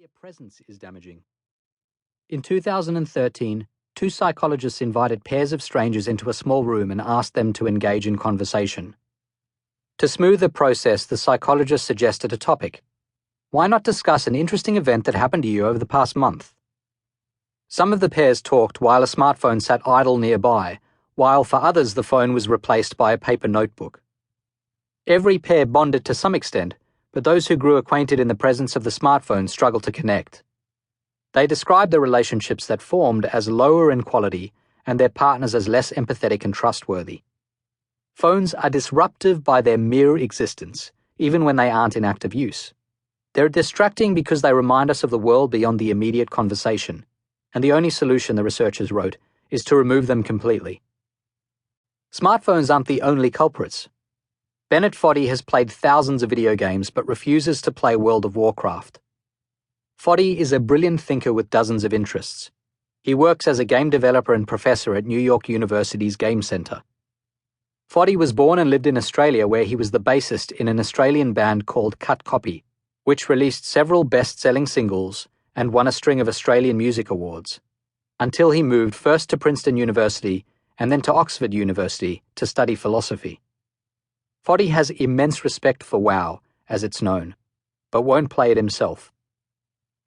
Your presence is damaging. In 2013, two psychologists invited pairs of strangers into a small room and asked them to engage in conversation. To smooth the process, the psychologist suggested a topic. Why not discuss an interesting event that happened to you over the past month? Some of the pairs talked while a smartphone sat idle nearby, while for others the phone was replaced by a paper notebook. Every pair bonded to some extent, but those who grew acquainted in the presence of the smartphone struggled to connect. They described the relationships that formed as lower in quality and their partners as less empathetic and trustworthy. Phones are disruptive by their mere existence, even when they aren't in active use. They're distracting because they remind us of the world beyond the immediate conversation, and the only solution, the researchers wrote, is to remove them completely. Smartphones aren't the only culprits. Bennett Foddy has played thousands of video games but refuses to play World of Warcraft. Foddy is a brilliant thinker with dozens of interests. He works as a game developer and professor at New York University's Game Center. Foddy was born and lived in Australia, where he was the bassist in an Australian band called Cut Copy, which released several best-selling singles and won a string of Australian Music Awards, until he moved first to Princeton University and then to Oxford University to study philosophy. Foddy has immense respect for WoW, as it's known, but won't play it himself.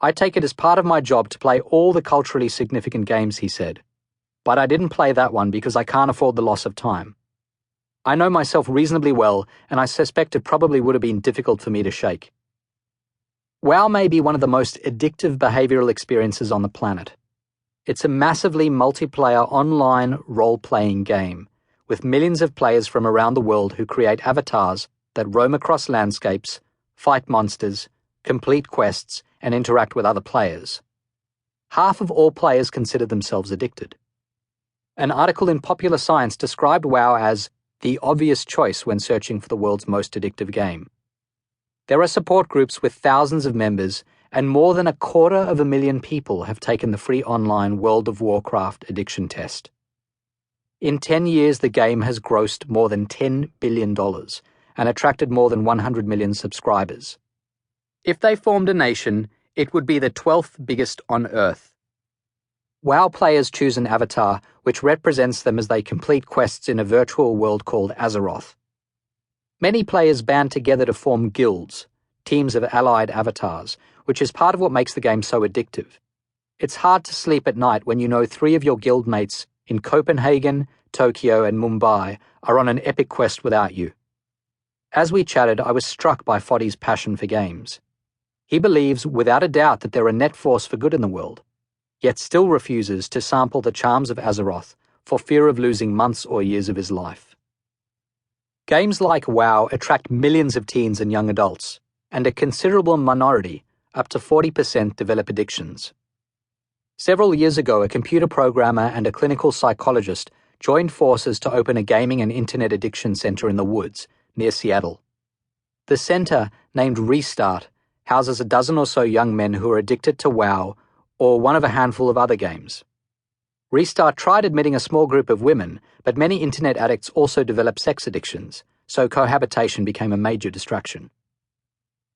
I take it as part of my job to play all the culturally significant games, he said, but I didn't play that one because I can't afford the loss of time. I know myself reasonably well, and I suspect it probably would have been difficult for me to shake. WoW may be one of the most addictive behavioral experiences on the planet. It's a massively multiplayer online role-playing game, with millions of players from around the world who create avatars that roam across landscapes, fight monsters, complete quests, and interact with other players. Half of all players consider themselves addicted. An article in Popular Science described WoW as the obvious choice when searching for the world's most addictive game. There are support groups with thousands of members, and more than 250,000 people have taken the free online World of Warcraft addiction test. In 10 years, the game has grossed more than $10 billion and attracted more than 100 million subscribers. If they formed a nation, it would be the 12th biggest on Earth. WoW players choose an avatar which represents them as they complete quests in a virtual world called Azeroth. Many players band together to form guilds, teams of allied avatars, which is part of what makes the game so addictive. It's hard to sleep at night when you know 3 of your guildmates in Copenhagen, Tokyo, and Mumbai are on an epic quest without you. As we chatted, I was struck by Foddy's passion for games. He believes without a doubt that they're a net force for good in the world, yet still refuses to sample the charms of Azeroth for fear of losing months or years of his life. Games like WoW attract millions of teens and young adults, and a considerable minority, up to 40%, develop addictions. Several years ago, a computer programmer and a clinical psychologist joined forces to open a gaming and internet addiction center in the woods, near Seattle. The center, named Restart, houses a dozen or so young men who are addicted to WoW or one of a handful of other games. Restart tried admitting a small group of women, but many internet addicts also develop sex addictions, so cohabitation became a major distraction.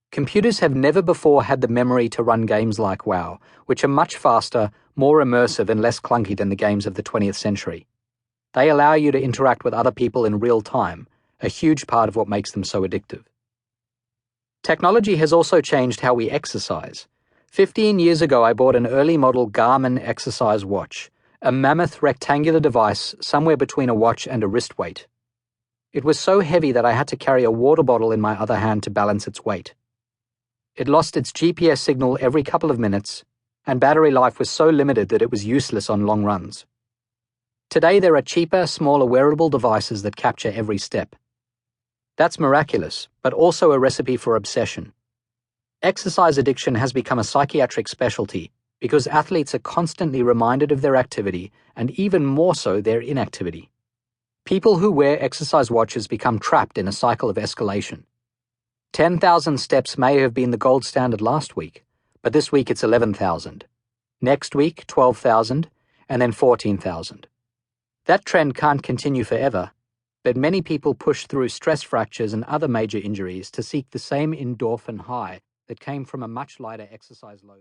Computers have never before had the memory to run games like WoW, which are much faster, more immersive, and less clunky than the games of the 20th century. They allow you to interact with other people in real time, a huge part of what makes them so addictive. Technology has also changed how we exercise. 15 years ago, I bought an early model Garmin exercise watch, a mammoth rectangular device somewhere between a watch and a wrist weight. It was so heavy that I had to carry a water bottle in my other hand to balance its weight. It lost its GPS signal every couple of minutes, and battery life was so limited that it was useless on long runs. Today there are cheaper, smaller wearable devices that capture every step. That's miraculous, but also a recipe for obsession. Exercise addiction has become a psychiatric specialty because athletes are constantly reminded of their activity and even more so their inactivity. People who wear exercise watches become trapped in a cycle of escalation. 10,000 steps may have been the gold standard last week, but this week it's 11,000. Next week, 12,000, and then 14,000. That trend can't continue forever, but many people push through stress fractures and other major injuries to seek the same endorphin high that came from a much lighter exercise load.